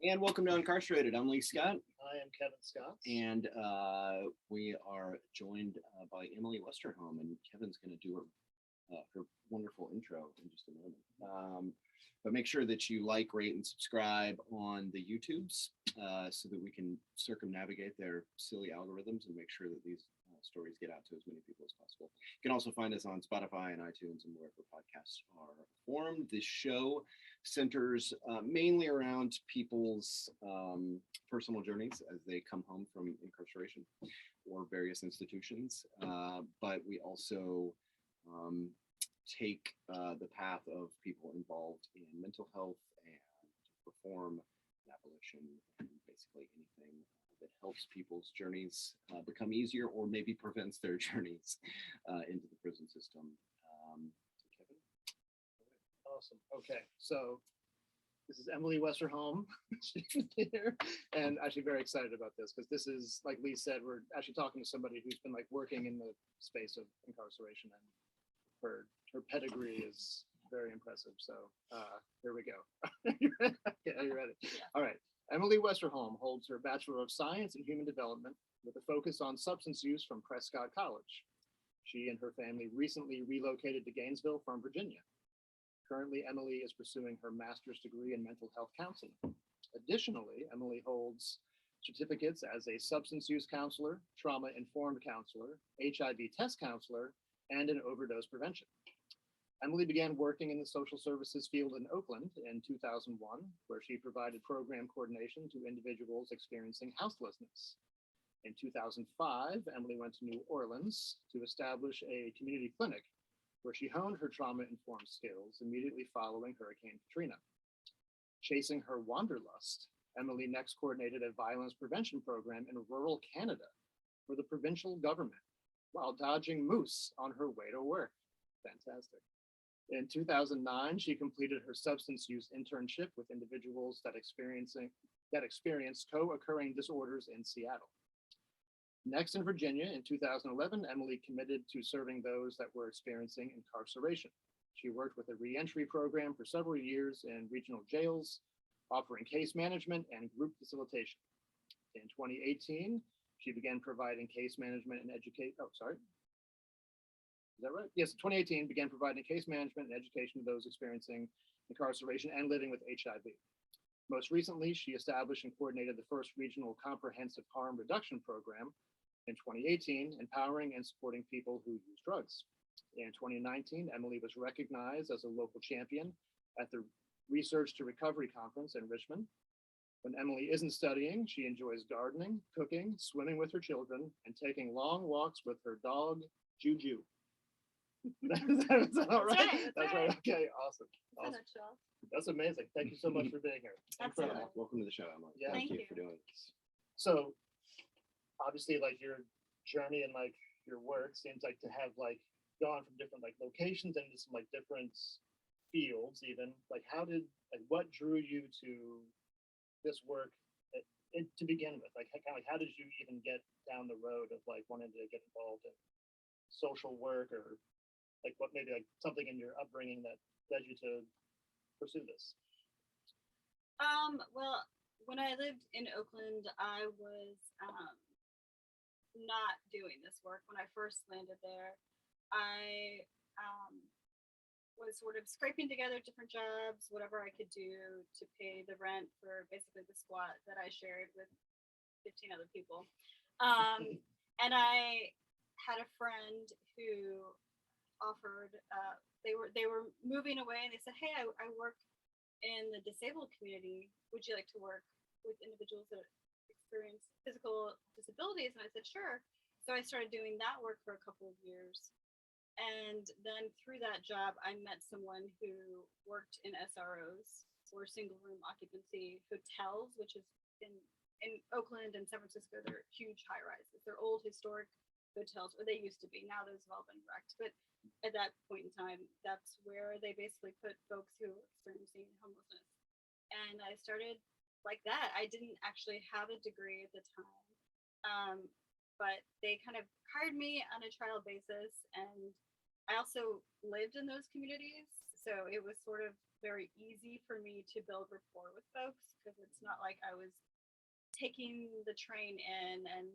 And welcome to Uncarcerated. I'm Lee Scott, I am Kevin Scott. and we are joined by Emily Westerholm, and Kevin's going to do her wonderful intro in just a moment. But make sure that you like, rate, and subscribe on the YouTubes so that we can circumnavigate their silly algorithms and make sure that these stories get out to as many people as possible. You can also find us on Spotify and iTunes and wherever podcasts are formed. This show centers mainly around people's personal journeys as they come home from incarceration or various institutions. But we also take the path of people involved in mental health and reform and abolition and basically anything that helps people's journeys become easier or maybe prevents their journeys into the prison system. Kevin? Awesome. Okay, so this is Emily Westerholm here, and actually very excited about this because this is, like Lee said, we're actually talking to somebody who's been like working in the space of incarceration, and her pedigree is very impressive. So here we go. Are you ready? Yeah. All right. Emily Westerholm holds her Bachelor of Science in Human Development with a focus on substance use from Prescott College. She and her family recently relocated to Gainesville from Virginia. Currently, Emily is pursuing her master's degree in mental health counseling. Additionally, Emily holds certificates as a substance use counselor, trauma-informed counselor, HIV test counselor, and in overdose prevention. Emily began working in the social services field in Oakland in 2001, where she provided program coordination to individuals experiencing houselessness. In 2005, Emily went to New Orleans to establish a community clinic where she honed her trauma-informed skills immediately following Hurricane Katrina. Chasing her wanderlust, Emily next coordinated a violence prevention program in rural Canada for the provincial government while dodging moose on her way to work. Fantastic. In 2009, she completed her substance use internship with individuals that experienced co-occurring disorders in Seattle. Next, in Virginia, in 2011, Emily committed to serving those that were experiencing incarceration. She worked with a reentry program for several years in regional jails, offering case management and group facilitation. In 2018, she began providing case management and education. Is that right? Yes, 2018 began providing case management and education to those experiencing incarceration and living with HIV. Most recently, she established and coordinated the first regional comprehensive harm reduction program in 2018, empowering and supporting people who use drugs. In 2019, Emily was recognized as a local champion at the Research to Recovery Conference in Richmond. When Emily isn't studying, she enjoys gardening, cooking, swimming with her children, and taking long walks with her dog, Juju. That's all right. That's right. Okay, awesome. That's amazing. Thank you so much for being here. Absolutely. Welcome to the show, Emily. Yeah. Thank Thank you you for doing this. So obviously, like, your journey and like your work seems like to have like gone from different like locations and into some like different fields even. Like, what drew you to this work to begin with? Like, kind of like, how did you even get down the road of like wanting to get involved in social work, or like what maybe like something in your upbringing that led you to pursue this? Well, when I lived in Oakland, I was not doing this work. When I first landed there, I was sort of scraping together different jobs, whatever I could do to pay the rent for basically the squat that I shared with 15 other people. And I had a friend who offered, they were moving away, and they said, hey, I work in the disabled community. Would you like to work with individuals that experience physical disabilities? And I said, sure. So I started doing that work for a couple of years. And then through that job, I met someone who worked in SROs, or single room occupancy hotels, which is in Oakland and San Francisco. They're huge high rises. They're old historic hotels, or they used to be. Now those have all been wrecked. But at that point in time, that's where they basically put folks who were experiencing homelessness. And I started like that. I didn't actually have a degree at the time, but they kind of hired me on a trial basis. And I also lived in those communities. So it was sort of very easy for me to build rapport with folks because it's not like I was taking the train in and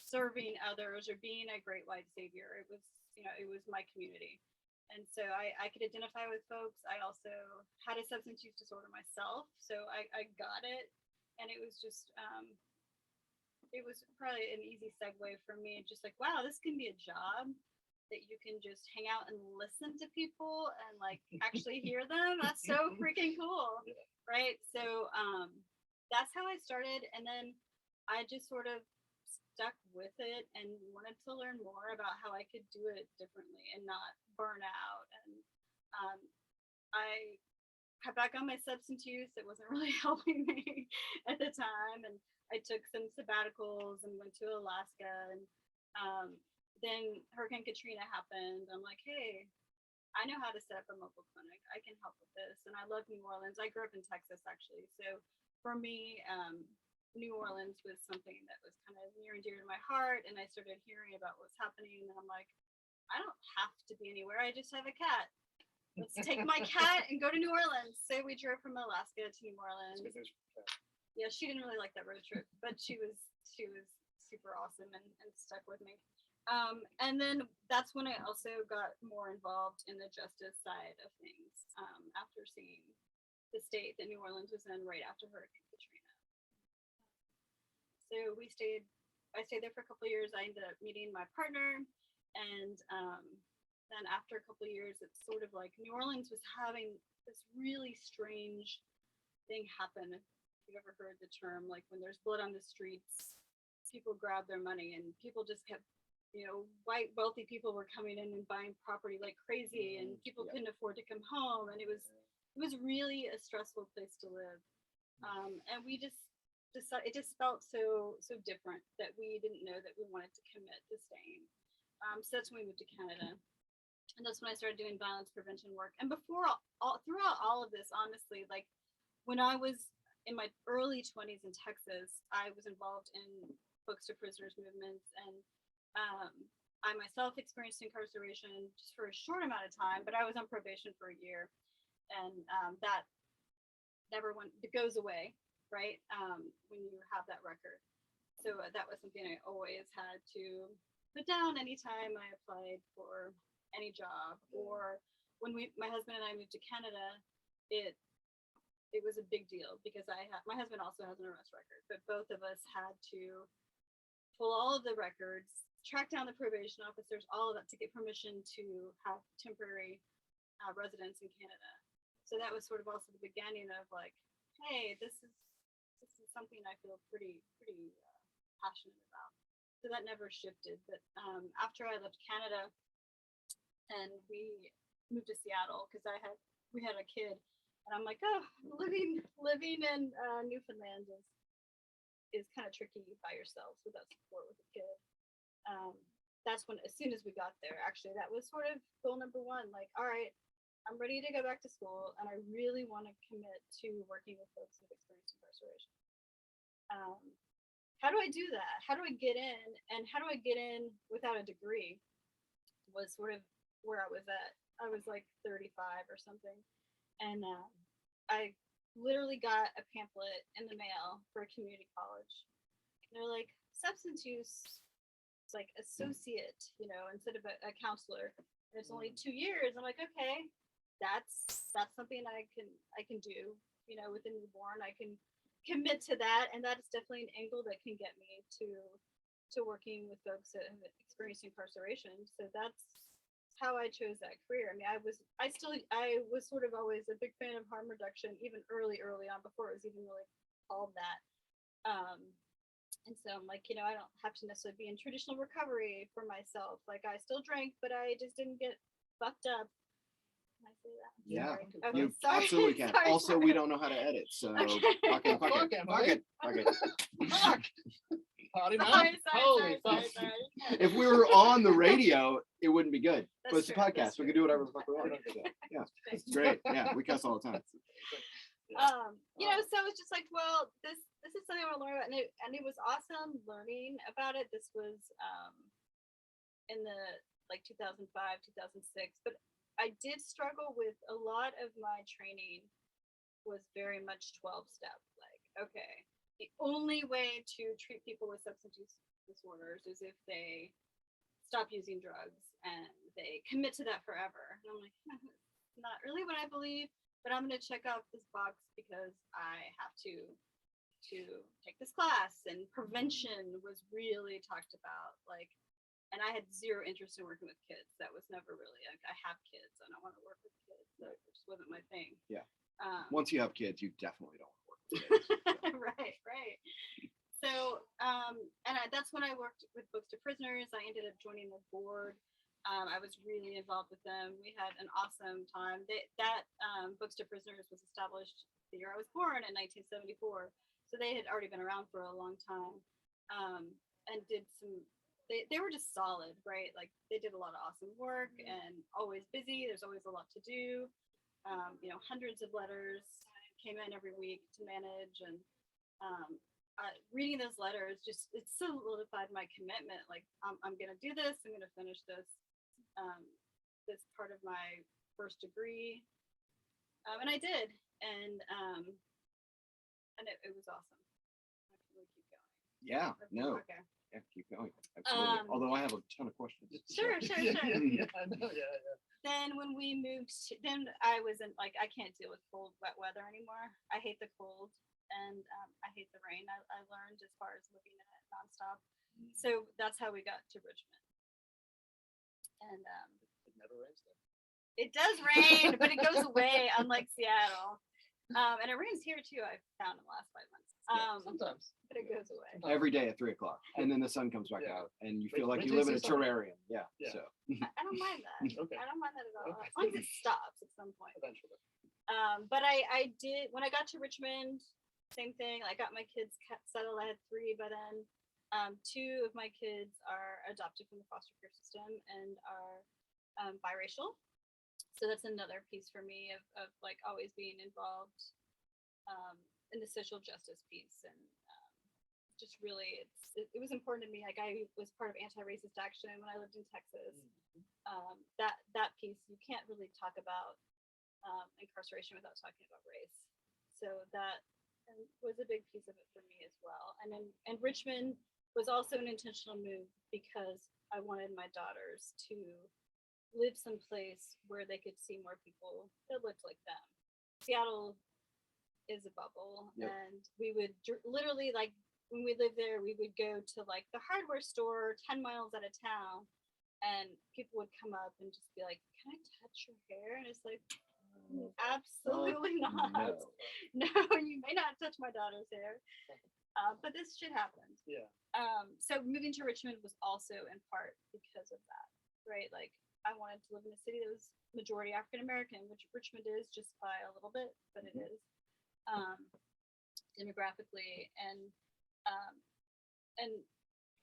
serving others or being a great white savior. It was, it was my community. And so I could identify with folks. I also had a substance use disorder myself. So I got it. And it was just, it was probably an easy segue for me. Just like, wow, this can be a job that you can just hang out and listen to people and like actually hear them. That's so freaking cool. Yeah. Right. So that's how I started. And then I just sort of stuck with it and wanted to learn more about how I could do it differently and not burn out. And I cut back on my substance use. It wasn't really helping me at the time. And I took some sabbaticals and went to Alaska. And then Hurricane Katrina happened. I'm like, hey, I know how to set up a mobile clinic. I can help with this. And I love New Orleans. I grew up in Texas, actually. So for me, New Orleans was something that was kind of near and dear to my heart. And I started hearing about what's happening. And I'm like, I don't have to be anywhere. I just have a cat. Let's take my cat and go to New Orleans. So we drove from Alaska to New Orleans. Yeah, she didn't really like that road trip, but she was super awesome and stuck with me. And then that's when I also got more involved in the justice side of things after seeing the state that New Orleans was in right after Hurricane Katrina. So I stayed there for a couple of years. I ended up meeting my partner, and then after a couple of years, it's sort of like New Orleans was having this really strange thing happen. If you've ever heard the term, like when there's blood on the streets, people grab their money, and people just kept, white wealthy people were coming in and buying property like crazy, and people couldn't afford to come home, and it was really a stressful place to live. And we just decided, it just felt so different that we didn't know that we wanted to commit to staying. So that's when we moved to Canada. And that's when I started doing violence prevention work. And throughout all of this, honestly, like when I was in my early 20s in Texas, I was involved in books to prisoners movements. And I myself experienced incarceration just for a short amount of time, but I was on probation for a year. And that never went, it goes away, right? When you have that record. So that was something I always had to put down anytime I applied for any job. Or when my husband and I moved to Canada, it was a big deal because my husband also has an arrest record, but both of us had to pull all of the records, track down the probation officers, all of that to get permission to have temporary residence in Canada. So that was sort of also the beginning of like, hey, this is something I feel pretty passionate about. So that never shifted. But after I left Canada and we moved to Seattle because we had a kid, and I'm like, oh, living in Newfoundland is kind of tricky by yourself without support with a kid. That's when, as soon as we got there, actually, that was sort of goal number one. Like, all right, I'm ready to go back to school, and I really want to commit to working with folks who've experienced incarceration. How do I do that? How do I get in? And how do I get in without a degree? Was sort of where I was at. I was like 35 or something. And I literally got a pamphlet in the mail for a community college. They're like, substance use, like associate, instead of a counselor. And it's only 2 years. I'm like, okay, that's something I can do, with a newborn. I can commit to that, and that is definitely an angle that can get me to working with folks that have experienced incarceration. So that's how I chose that career. I mean, I was sort of always a big fan of harm reduction, even early on, before it was even really called that. And so I'm like, I don't have to necessarily be in traditional recovery for myself. Like, I still drank, but I just didn't get fucked up. Can I say that? Yeah, okay, you sorry. absolutely can. Sorry, Also, sorry. we don't know how to edit, so Okay. fuck it. Fuck. Potty mouth? Sorry. Holy fuck. If we were on the radio, it wouldn't be good. That's But it's a true, podcast. that's We true. can do whatever the fuck we want. Yeah, it's great. Yeah, we cuss all the time. So it's just like, well, this is something I want to learn about, and it was awesome learning about it. This was in the like 2005, 2006, but I did struggle with a lot of my training was very much 12-step. Like, okay, the only way to treat people with substance use disorders is if they stop using drugs and they commit to that forever. And I'm like, not really what I believe, but I'm going to check off this box because I have to take this class. And prevention was really talked about, like, and I had zero interest in working with kids. That was never really, like, I have kids, I don't want to work with kids. That just wasn't my thing. Yeah. Once you have kids, you definitely don't want to work with kids. Right. So, that's when I worked with Books to Prisoners. I ended up joining the board. I was really involved with them. We had an awesome time. Books to Prisoners was established the year I was born in 1974. So they had already been around for a long time, and did some. They were just solid, right? Like, they did a lot of awesome work and always busy. There's always a lot to do. Hundreds of letters came in every week to manage, and reading those letters it solidified my commitment. Like, I'm gonna do this. I'm gonna finish this part of my first degree, and I did, and it was awesome. I can really keep going. Yeah, no. Okay. Yeah, keep going. Absolutely. Although I have a ton of questions. Sure. Yeah, I know. Yeah. Then when we moved, then I wasn't like, I can't deal with cold, wet weather anymore. I hate the cold, and I hate the rain. I learned as far as living in it nonstop. So that's how we got to Richmond. And It never rains there. it does rain, but it goes away, unlike Seattle. And it rains here too, I've found in the last 5 months. Sometimes. But it goes away. Every day at 3:00, and then the sun comes back out, and you feel like you live in a terrarium. Yeah. Yeah. So. I don't mind that. Okay. I don't mind that at all. Okay. As long as it stops at some point. Eventually. But I did, when I got to Richmond, same thing. I got my kids settled. I had 3 by then. 2 of my kids are adopted from the foster care system and are biracial. So that's another piece for me of like always being involved in the social justice piece, and just really it was important to me. Like, I was part of anti-racist action when I lived in Texas. That piece, you can't really talk about incarceration without talking about race. So that was a big piece of it for me as well. And Richmond was also an intentional move because I wanted my daughters to live someplace where they could see more people that looked like them. Seattle is a bubble. Yep. And we would literally, like, when we lived there, we would go to like the hardware store 10 miles out of town, and people would come up and just be like, "Can I touch your hair?" And it's like, absolutely not. No, you may not touch my daughter's hair. But this shit happened. Yeah. So moving to Richmond was also in part because of that, right? Like, I wanted to live in a city that was majority African American, which Richmond is just by a little bit, but it is demographically. And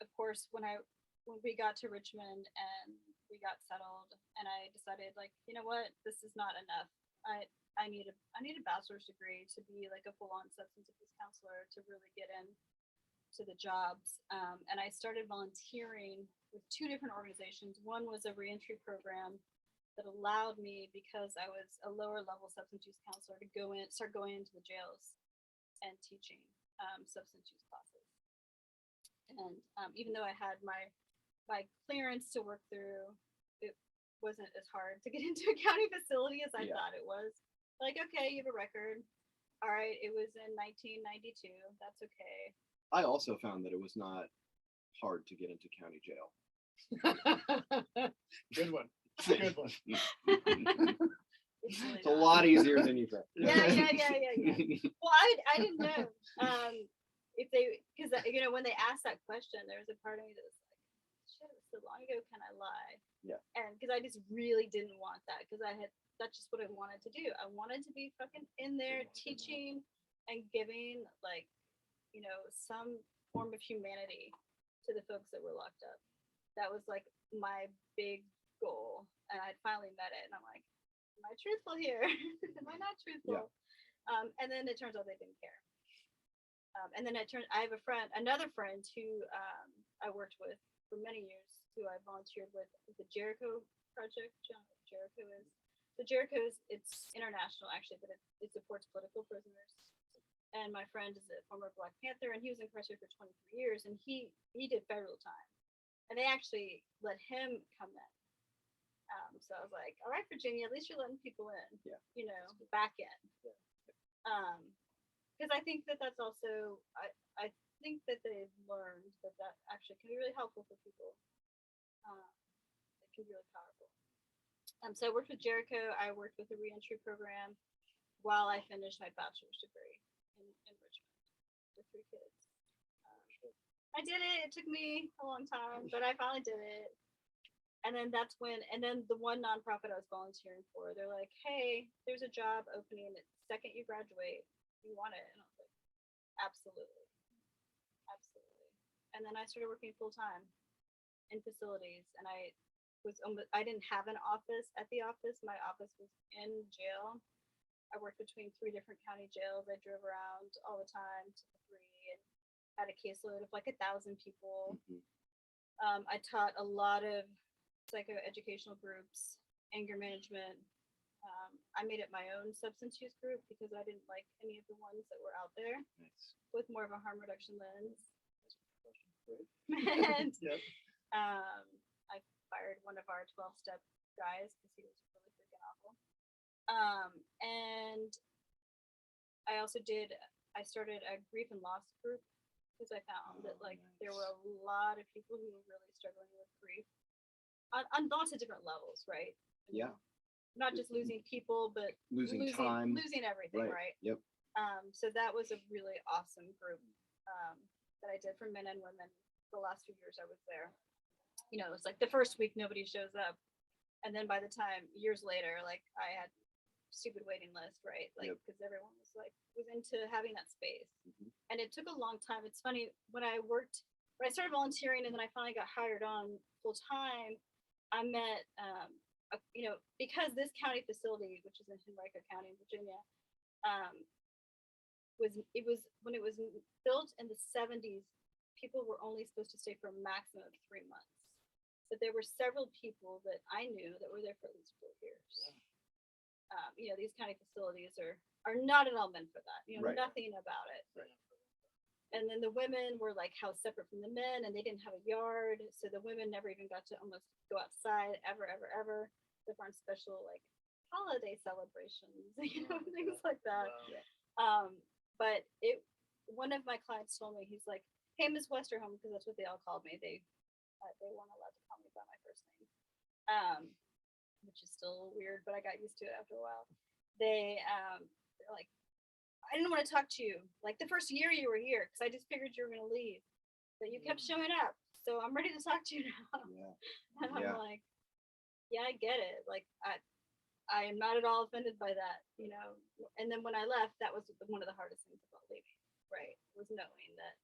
of course, when we got to Richmond and we got settled, and I decided, like, you know what, this is not enough. I need a bachelor's degree to be like a full-on substance abuse counselor to really get in to the jobs. And I started volunteering with 2 different organizations. One was a reentry program that allowed me, because I was a lower level substance use counselor, to start going into the jails and teaching substance use classes. And even though I had my clearance to work through, it wasn't as hard to get into a county facility as I thought it was. Like, okay, you have a record. All right, it was in 1992. That's okay. I also found that it was not hard to get into county jail. Good one. Good one. It's really It's a not. lot easier than you think. Yeah. Well, I didn't know if they, because when they asked that question, there was a part of me that was like, shit, it was so long ago, can I lie? Yeah. And because I just really didn't want that, because that's just what I wanted to do. I wanted to be fucking in there teaching and giving, like, some form of humanity to the folks that were locked up. That was like my big goal, and I finally met it, and I'm like, am I truthful here? Am I not truthful? Yeah. And then it turns out they didn't care. And then I have another friend who I worked with for many years, who I volunteered with the Jericho Project. Do you know what Jericho is? So Jericho's, it's international actually, but it supports political prisoners. And my friend is a former Black Panther, and he was incarcerated for 23 years, and he did federal time, and they actually let him come in. So I was like, all right, Virginia, at least you're letting people in, Yeah. you know, back in. Yeah. Because I think that that's also, I think that they've learned that that actually can be really helpful for people. It can be really powerful. So I worked with Jericho. I worked with the reentry program while I finished my bachelor's degree in Richmond with 3 kids. I did it. It took me a long time, but I finally did it. And then that's when, and then the one nonprofit I was volunteering for, they're like, hey, there's a job opening the second you graduate. You want it? And I was like, absolutely. Absolutely. And then I started working full time in facilities, and I didn't have an office at the office. My office was in jail. I worked between 3 different county jails. I drove around all the time to the 3 and had a caseload of like 1,000 people. Mm-hmm. I taught a lot of psychoeducational groups, anger management. I made it my own substance use group because I didn't like any of the ones that were out there Nice. with more of a harm reduction lens. And Yep. I fired one of our 12-step guys because he was really freaking awful. And I started a grief and loss group because I found that like there were a lot of people who were really struggling with grief on lots of different levels, right? Yeah. Not just losing people, but Losing time. losing everything, right? Yep. So that was a really awesome group that I did for men and women. The last few years I was there, you know, it's like the first week nobody shows up, and then by the time years later, like I had stupid waiting list, right? Like because everyone was into having that space, and it took a long time. It's funny when I started volunteering, and then I finally got hired on full time. I met, you know, because this county facility, which is in Henrico County, Virginia, was when it was built in the 70s. People were only supposed to stay for a maximum of 3 months. But there were several people that I knew that were there for at least 4 years. You know, these county facilities are not at all meant for that. You know, nothing about it. Right. And then the women were like housed separate from the men, and they didn't have a yard, so the women never even got to almost go outside ever, except on special like holiday celebrations, you know, things like that. Wow. But one of my clients told me, he's like, hey, Miss Westerholm, because that's what they all called me. They weren't allowed to call me by my first name, which is still weird, but I got used to it after a while. They're like, I didn't want to talk to you like the first year you were here because I just figured you were going to leave, but you kept showing up, so I'm ready to talk to you now. Yeah. And I'm like, yeah, I get it. Like I am not at all offended by that, you know. And then when I left, that was one of the hardest things about leaving, right? Was knowing that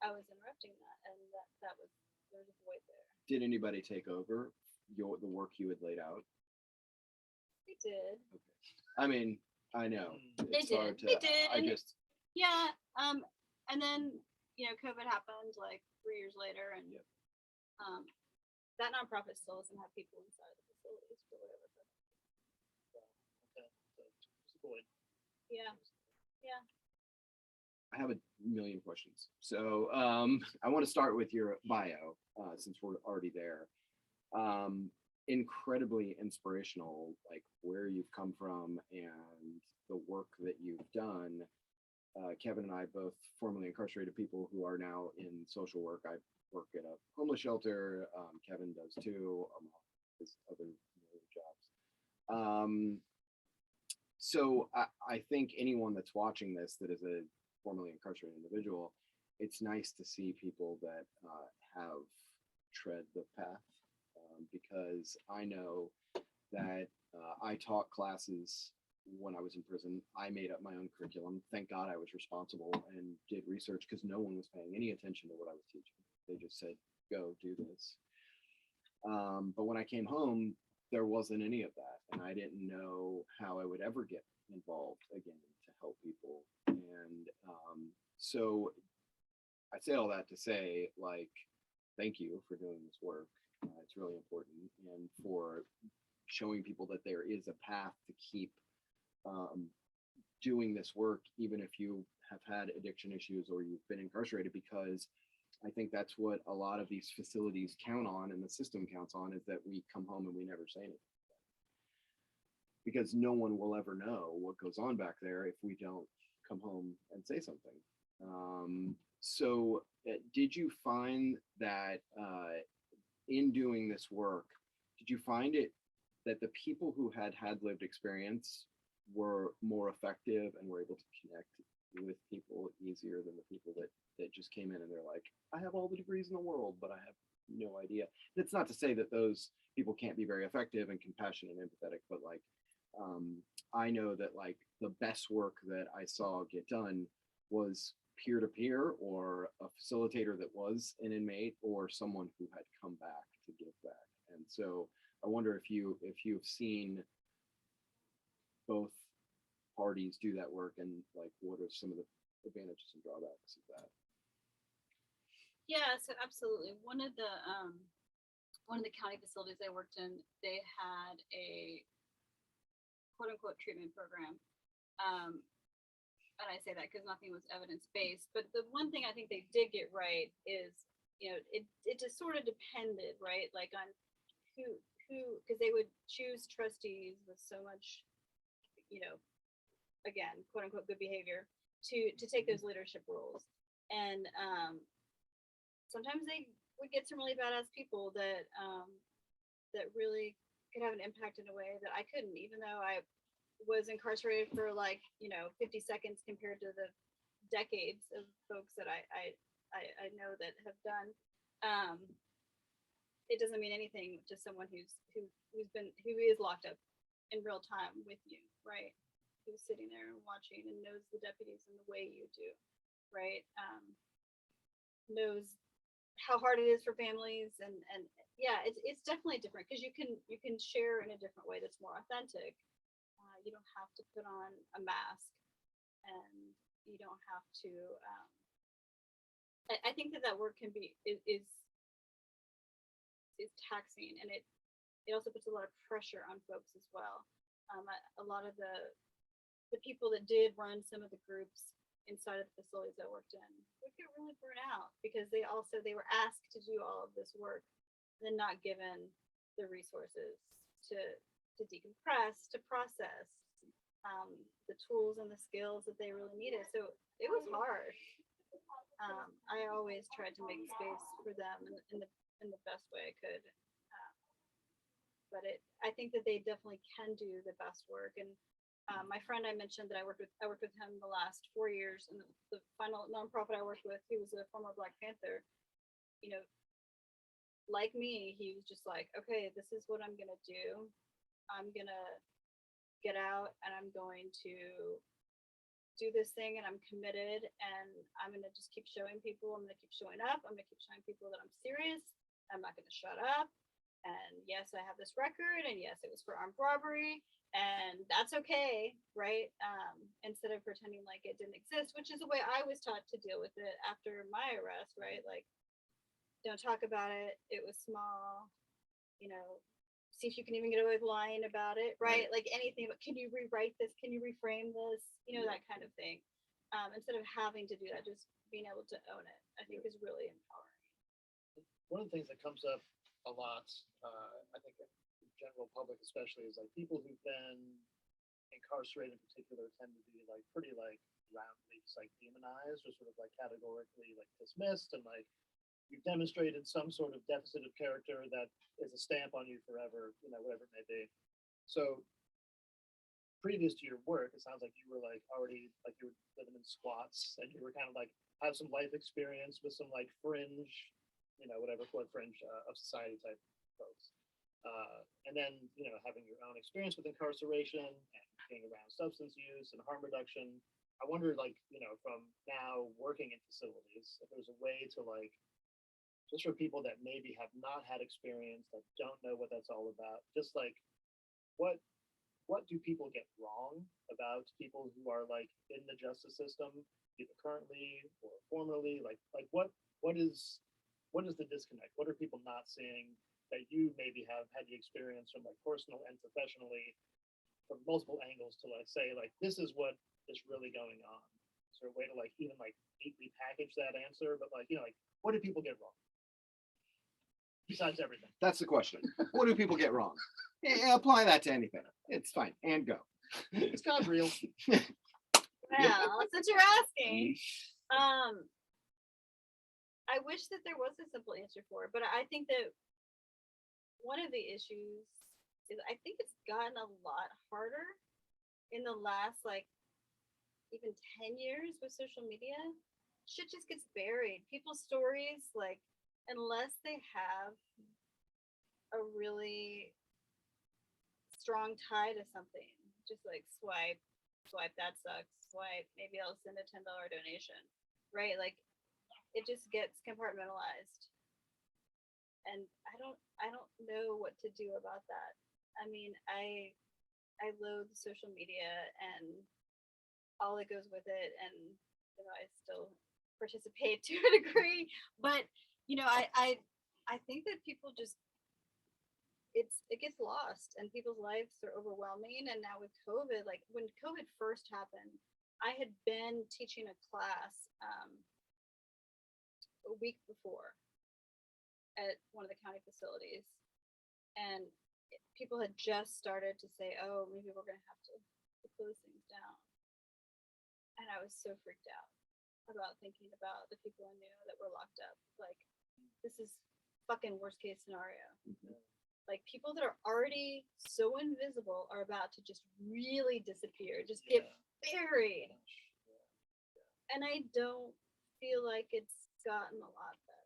I was interrupting that, and that was, there was a void there. Did anybody take over the work you had laid out? They did. Okay. I mean, I know. They It's hard did. They did. I And just yeah. And then, you know, COVID happened like 3 years later, and that nonprofit still doesn't have people inside the facilities for whatever purpose. Okay. So it's a void. Yeah. Yeah. I have a million questions. So I want to start with your bio, since we're already there. Incredibly inspirational, like where you've come from and the work that you've done. Kevin and I, both formerly incarcerated people who are now in social work. I work at a homeless shelter. Kevin does too. His other jobs. So I think anyone that's watching this that is a formerly incarcerated individual, it's nice to see people that have tread the path, because I know that I taught classes when I was in prison. I made up my own curriculum. Thank God I was responsible and did research because no one was paying any attention to what I was teaching. They just said, go do this. But when I came home, there wasn't any of that. And I didn't know how I would ever get involved again to help people. And so I say all that to say, like, thank you for doing this work. It's really important. And for showing people that there is a path to keep doing this work, even if you have had addiction issues or you've been incarcerated, because I think that's what a lot of these facilities count on and the system counts on, is that we come home and we never say anything. Because no one will ever know what goes on back there if we don't come home and say something. So did you find that in doing this work, did you find it that the people who had lived experience were more effective and were able to connect with people easier than the people that just came in and they're like, I have all the degrees in the world, but I have no idea. It's not to say that those people can't be very effective and compassionate and empathetic, but like, I know that like the best work that I saw get done was peer-to-peer, or a facilitator that was an inmate, or someone who had come back to give back. And so I wonder if you've seen both parties do that work, and like what are some of the advantages and drawbacks of that? Yeah, so absolutely. One of the county facilities I worked in, they had a quote unquote treatment program. And I say that because nothing was evidence-based, but the one thing I think they did get right is, it just sort of depended, right? Like on who, because they would choose trustees with so much, again, quote unquote, good behavior to take those leadership roles. And sometimes they would get some really badass people that really could have an impact in a way that I couldn't, even though I was incarcerated for 50 seconds compared to the decades of folks that I know that have done. It doesn't mean anything to someone who is locked up in real time with you, right? Who's sitting there and watching and knows the deputies in the way you do, right? Knows how hard it is for families, and yeah, it's definitely different, because you can share in a different way that's more authentic. You don't have to put on a mask, and you don't have to. I think that work can be is taxing, and it also puts a lot of pressure on folks as well. A lot of the people that did run some of the groups inside of the facilities I worked in would get really burnt out, because they were asked to do all of this work and then not given the resources to decompress, to process, the tools and the skills that they really needed. So it was hard. I always tried to make space for them in the best way I could. But I think that they definitely can do the best work. And my friend I mentioned that I worked with him the last 4 years, and the final nonprofit I worked with, he was a former Black Panther. Like me, he was just like, okay, this is what I'm gonna do. I'm gonna get out and I'm going to do this thing, and I'm committed, and I'm gonna just keep showing people. I'm gonna keep showing up. I'm gonna keep showing people that I'm serious. I'm not gonna shut up. And yes, I have this record, and yes, it was for armed robbery, and that's okay, right? Instead of pretending like it didn't exist, which is the way I was taught to deal with it after my arrest, right? Like, don't talk about it. It was small, see if you can even get away with lying about it, right? Like anything, but can you rewrite this? Can you reframe this? That kind of thing. Instead of having to do that, just being able to own it, I think is really empowering. One of the things that comes up a lot, I think in the general public especially, is like people who've been incarcerated in particular tend to be like pretty like roundly like demonized, or sort of like categorically like dismissed, and like you've demonstrated some sort of deficit of character that is a stamp on you forever, whatever it may be. So previous to your work, it sounds like you were like already like you were living in squats, and you were kind of like have some life experience with some like fringe, whatever quote fringe of society type folks. And then, having your own experience with incarceration and being around substance use and harm reduction, I wonder, like, from now working in facilities, if there's a way to like, just for people that maybe have not had experience, that don't know what that's all about, just like, what do people get wrong about people who are like in the justice system, either currently or formerly? Like what is the disconnect? What are people not seeing that you maybe have had the experience from like personal and professionally from multiple angles to like say like this is what is really going on. Is there a way to like even like neatly package that answer, but like like what do people get wrong? Besides everything. That's the question. What do people get wrong? Yeah, apply that to anything. It's fine. And go. It's God's real. Well, since you're asking, I wish that there was a simple answer for it, but I think that one of the issues is I think it's gotten a lot harder in the last like even 10 years with social media. Shit just gets buried. People's stories, like, unless they have a really strong tie to something, just like swipe, that sucks, swipe, maybe I'll send a $10 donation, right? Like, it just gets compartmentalized. And I don't know what to do about that. I mean, I loathe social media and all that goes with it, and I still participate to a degree, but I think that people just it gets lost and people's lives are overwhelming. And now with COVID, like when COVID first happened, I had been teaching a class a week before at one of the county facilities, and people had just started to say, oh, maybe we're going to have to close things down. And I was so freaked out about thinking about the people I knew that were locked up. Like, this is fucking worst case scenario. Mhm. Like, people that are already so invisible are about to just really disappear, just get buried. And I don't feel like it's gotten a lot better.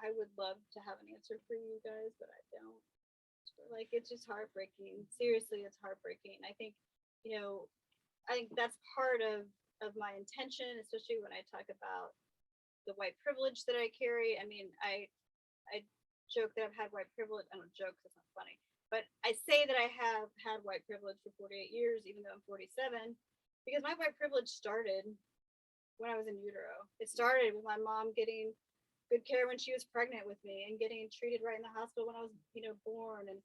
I would love to have an answer for you guys, but I don't. Like, it's just heartbreaking. Seriously, it's heartbreaking. I think that's part of my intention, especially when I talk about the white privilege that I carry. I mean, I joke that I've had white privilege. I don't joke, that's not funny. But I say that I have had white privilege for 48 years, even though I'm 47, because my white privilege started when I was in utero. It started with my mom getting good care when she was pregnant with me and getting treated right in the hospital when I was, born. And,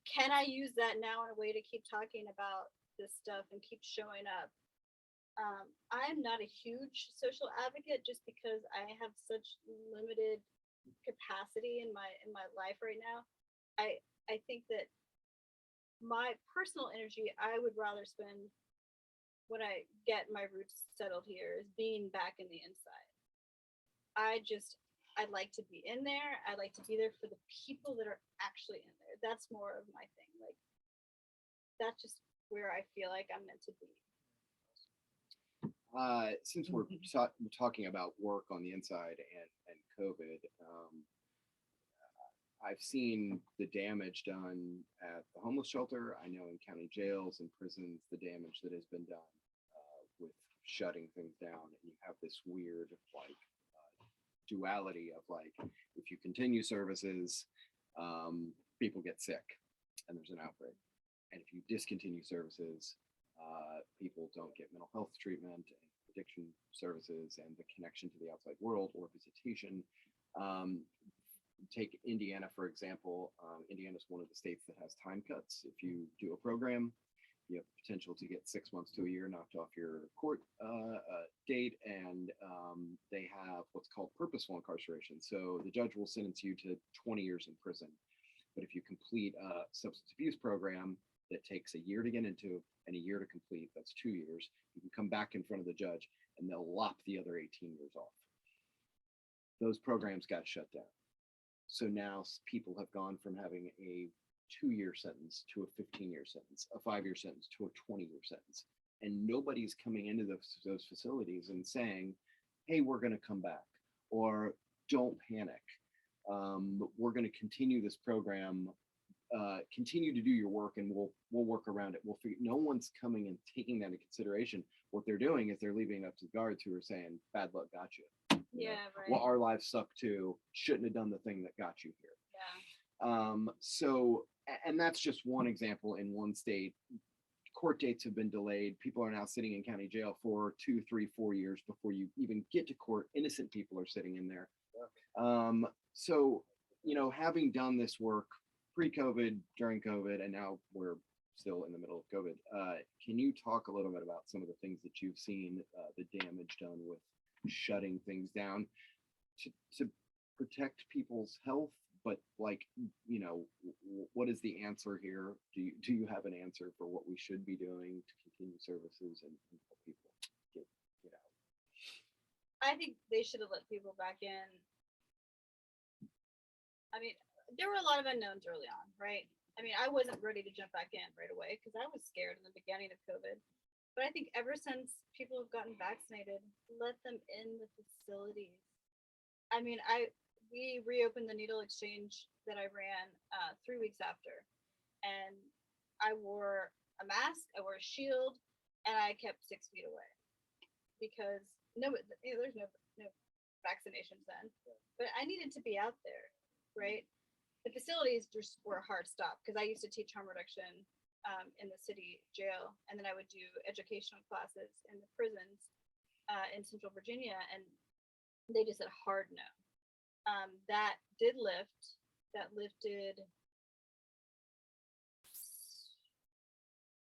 can I use that now in a way to keep talking about this stuff and keep showing up? I'm not a huge social advocate just because I have such limited capacity in my life right now. I think that my personal energy I would rather spend when I get my roots settled here is being back in the inside. I'd like to be in there. I'd like to be there for the people that are actually in there. That's more of my thing. Like, that's just where I feel like I'm meant to be. Since we're talking about work on the inside and COVID, I've seen the damage done at the homeless shelter. I know in county jails and prisons, the damage that has been done with shutting things down. And you have this weird duality of like, if you continue services, people get sick and there's an outbreak. And if you discontinue services, people don't get mental health treatment and addiction services and the connection to the outside world or visitation. Take Indiana, for example. Indiana is one of the states that has time cuts. If you do a program, you have the potential to get 6 months to a year knocked off your court date, and they have what's called purposeful incarceration. So the judge will sentence you to 20 years in prison. But if you complete a substance abuse program that takes a year to get into and a year to complete, that's 2 years, you can come back in front of the judge and they'll lop the other 18 years off. Those programs got shut down. So now people have gone from having a 2-year sentence to a 15-year sentence, a 5-year sentence to a 20-year sentence. And nobody's coming into those facilities and saying, hey, we're going to come back, or don't panic. We're going to continue this program, continue to do your work, and we'll work around it. We'll figure. No one's coming and taking that into consideration. What they're doing is they're leaving it up to the guards who are saying, bad luck got you. Yeah, right. Well, our lives suck too. Shouldn't have done the thing that got you here. Yeah. So, and that's just one example in one state. Court dates have been delayed. People are now sitting in county jail for 2, 3, 4 years before you even get to court. Innocent people are sitting in there. So, having done this work pre-COVID, during COVID, and now we're still in the middle of COVID, can you talk a little bit about some of the things that you've seen, the damage done with shutting things down to protect people's health? But what is the answer here? Do you have an answer for what we should be doing to continue services and help people get out? I think they should have let people back in. I mean, there were a lot of unknowns early on, right? I mean, I wasn't ready to jump back in right away because I was scared in the beginning of COVID. But I think ever since people have gotten vaccinated, let them in the facilities. I mean, we reopened the needle exchange that I ran 3 weeks after, and I wore a mask, I wore a shield, and I kept 6 feet away because there's no vaccinations then. But I needed to be out there, right? The facilities just were a hard stop because I used to teach harm reduction in the city jail, and then I would do educational classes in the prisons in Central Virginia, and they just said hard no. That did lift. That lifted.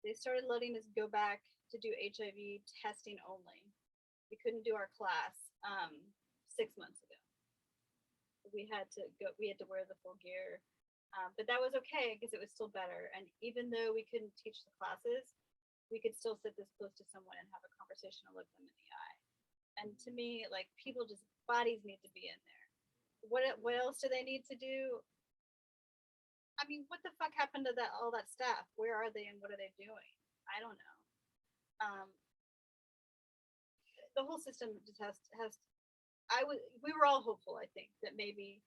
They started letting us go back to do HIV testing only. We couldn't do our class 6 months ago. We had to go. We had to wear the full gear, but that was okay because it was still better. And even though we couldn't teach the classes, we could still sit this close to someone and have a conversation and look them in the eye. And to me, like, people just bodies need to be in there. What else do they need to do? I mean, what the fuck happened to all that staff? Where are they and what are they doing? I don't know. The whole system just has. We were all hopeful, I think, that maybe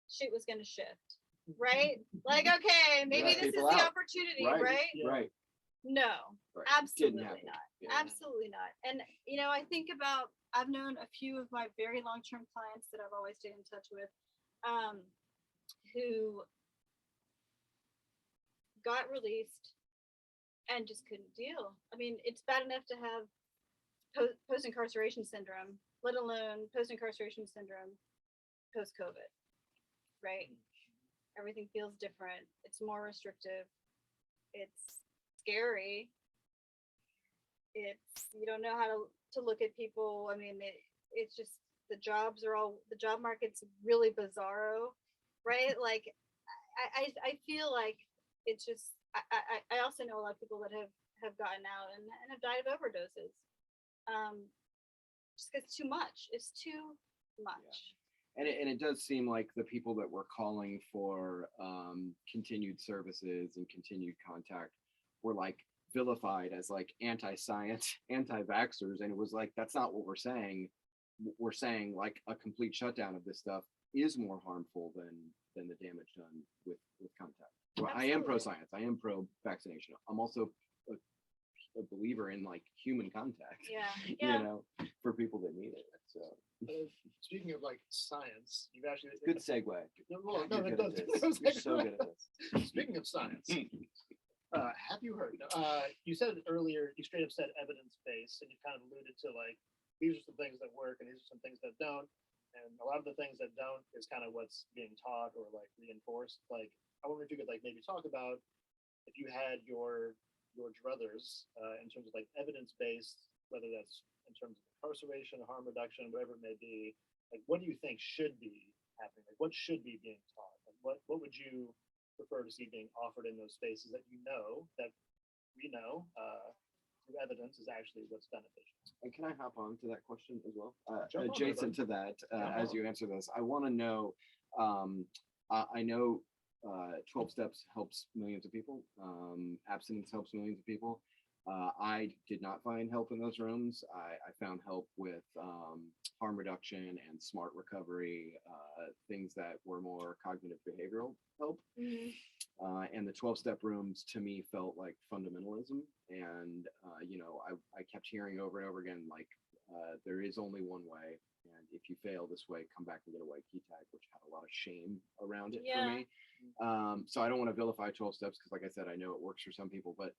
shit was going to shift, right? Like, okay, maybe this is the opportunity, right? Right. No, Right. absolutely not. Yeah. Absolutely not. And, I think I've known a few of my very long-term clients that I've always stayed in touch with, who got released and just couldn't deal. I mean, it's bad enough to have post-incarceration syndrome, let alone post-incarceration syndrome post-COVID, right? Everything feels different. It's more restrictive. It's scary. You don't know how to look at people. I mean, it's just the job market's really bizarro, right? Like, I feel like it's just, I also know a lot of people that have gotten out and have died of overdoses. Just it's too much. It's too much. Yeah. And it does seem like the people that were calling for continued services and continued contact were like vilified as like anti-science, anti-vaxxers, and it was like, that's not what we're saying. We're saying like a complete shutdown of this stuff is more harmful than the damage done with contact. Well, I am pro-science. I am pro-vaccination. I'm also a believer in like human contact. Yeah. For people that need it. So Speaking of like science, you've actually good segue. Well, You're no, good at this. You're so good at this. Speaking of science, have you heard? You said earlier, you straight up said evidence-based, and you kind of alluded to like, these are some things that work and these are some things that don't. And a lot of the things that don't is kind of what's being taught or like reinforced. Like, I wonder if you could like maybe talk about if you had your druthers in terms of like evidence-based, whether that's in terms of incarceration, harm reduction, whatever it may be. Like, what do you think should be happening? Like, what should be being taught? Like, what would you prefer to see being offered in those spaces that we know through evidence is actually what's beneficial? And can I hop on to that question as well? Jump on, Adjacent to that, as you answer this, I want to know, I know 12 steps helps millions of people. Abstinence helps millions of people. I did not find help in those rooms. I found help with harm reduction and smart recovery, things that were more cognitive behavioral help. Mm-hmm. And the 12-step rooms to me felt like fundamentalism. And, I kept hearing over and over again, like, there is only one way. And if you fail this way, come back and get a white key tag, which had a lot of shame around it for me. So I don't want to vilify 12 steps because, like I said, I know it works for some people. But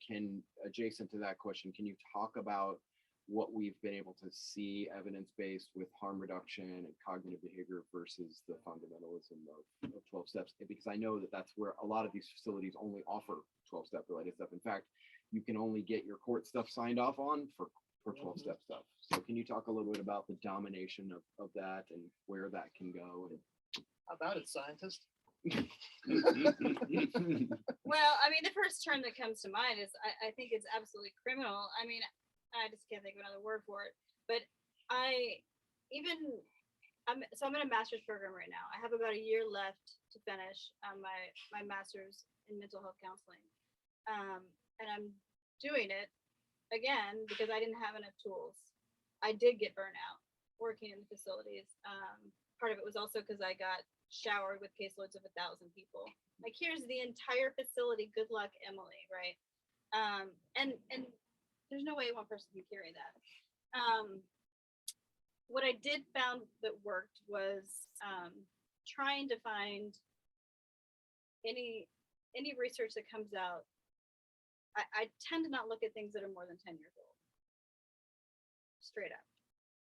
can adjacent to that question, can you talk about what we've been able to see evidence-based with harm reduction and cognitive behavior versus the fundamentalism of 12 steps, because I know that that's where a lot of these facilities only offer 12-step related stuff. In fact, you can only get your court stuff signed off on for 12-step stuff. So can you talk a little bit about the domination of that and where that can go? How about it, scientist? And Well, I mean, the first term that comes to mind is I think it's absolutely criminal. I mean, I just can't think of another word for it. But I'm in a master's program right now. I have about a year left to finish my master's in mental health counseling, and I'm doing it again because I didn't have enough tools. I did get burnt out working in the facilities. Part of it was also because I got showered with caseloads of 1,000 people. Like, here's the entire facility. Good luck, Emily. Right? And there's no way one person can carry that. What I did found that worked was trying to find any research that comes out. I tend to not look at things that are more than 10 years old. Straight up.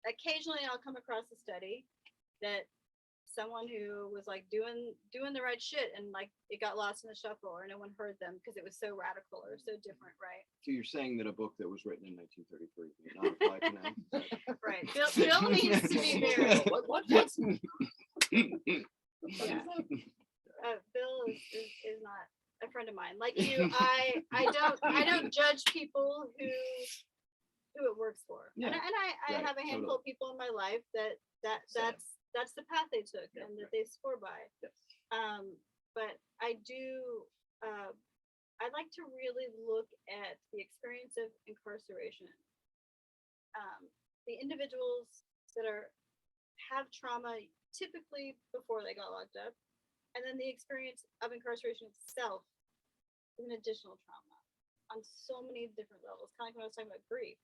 Occasionally I'll come across a study that someone who was like doing the right shit and like it got lost in the shuffle or no one heard them because it was so radical or so different, right? so you're saying that a book that was written in 1933 may not apply to now? Right. Bill needs to be buried. What's Yeah. Bill is not a friend of mine. Like you, I don't judge people who it works for. Yeah, And I right, have a handful totally. of people in my life Same. that's the path they took Yeah, and that right. they swore by. Yes. But I do I'd like to really look at the experience of incarceration. The individuals that have trauma typically before they got locked up, and then the experience of incarceration itself is an additional trauma on so many different levels. Kind of like when I was talking about grief,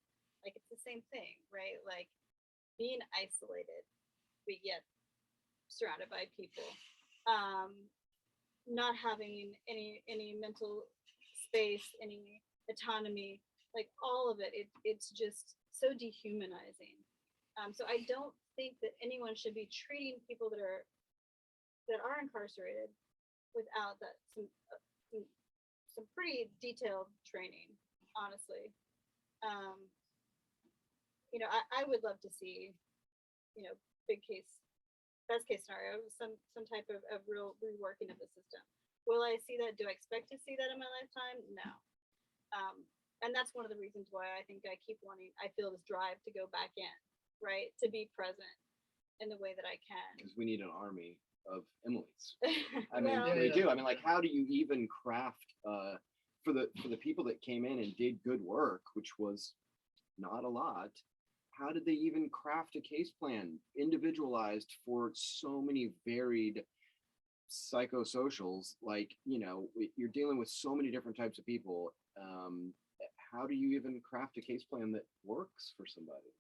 like it's the same thing, right? Like being isolated, but yet surrounded by people, not having any mental space, any autonomy, like all of it. It's just so dehumanizing. So I don't think that anyone should be treating people that are incarcerated without that some pretty detailed training, honestly. I would love to see, best case scenario, some type of real reworking of the system. Will I see that? Do I expect to see that in my lifetime? No. And that's one of the reasons why I think I feel this drive to go back in, right? To be present in the way that I can. Because we need an army of Emily's. I mean, Well, we do. I mean, like, how do you even craft for the people that came in and did good work, which was not a lot? How did they even craft a case plan individualized for so many varied psychosocials? Like, you're dealing with so many different types of people. How do you even craft a case plan that works for somebody?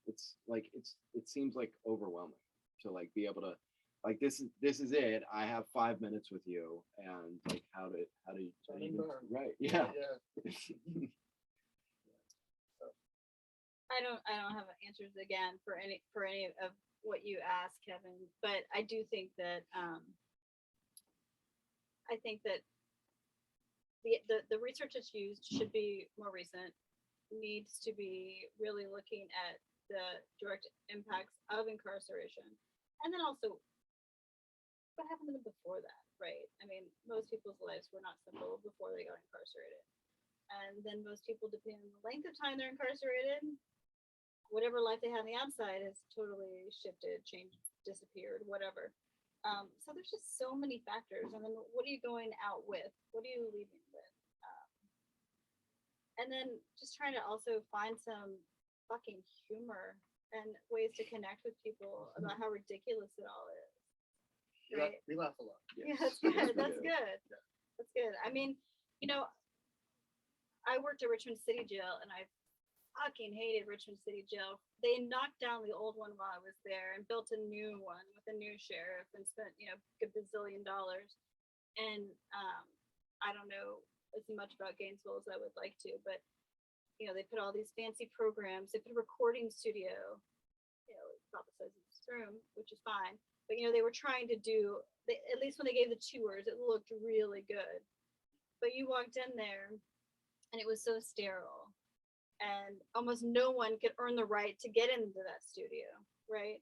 It's like it seems like overwhelming to like be able to like this is it. I have 5 minutes with you, and like how do you even, right? Yeah. I don't have answers again for any of what you asked, Kevin, but I do think that the research that's used should be more recent, needs to be really looking at the direct impacts of incarceration, and then also what happened to them before that, right? I mean, most people's lives were not simple before they got incarcerated, and then most people, depending on the length of time they're incarcerated, whatever life they had on the outside has totally shifted, changed, disappeared, whatever. So there's just so many factors. And then what are you going out with? What are you leaving with? And then just trying to also find some fucking humor and ways to connect with people about how ridiculous it all is. Right? We laugh a lot. Yeah, Yes. that's good. Yes, we That's do. good. Yeah. That's good. I mean, I worked at Richmond City Jail and I fucking hated Richmond City Jail. They knocked down the old one while I was there and built a new one with a new sheriff and spent, a bazillion dollars. And I don't know as much about Gainesville as I would like to, but they put all these fancy programs. They put a recording studio, about the size of this room, which is fine. But they were trying to do. At least when they gave the tours, it looked really good. But you walked in there, and it was so sterile, and almost no one could earn the right to get into that studio, right?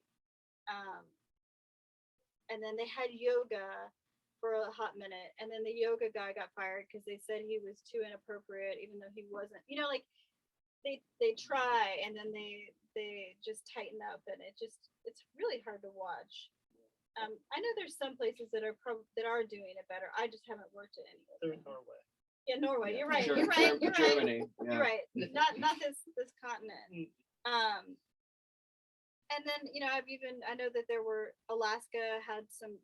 And then they had yoga for a hot minute, and then the yoga guy got fired because they said he was too inappropriate, even though he wasn't. Like they try, and then they just tighten up, and it's really hard to watch. I know there's some places that are doing it better. I just haven't worked at any of They're them. in Norway. Yeah, Norway. Yeah, You're right. Ger- You're right. Ger- You're right. Germany. You're right. Not this continent. And then I know that there were Alaska had some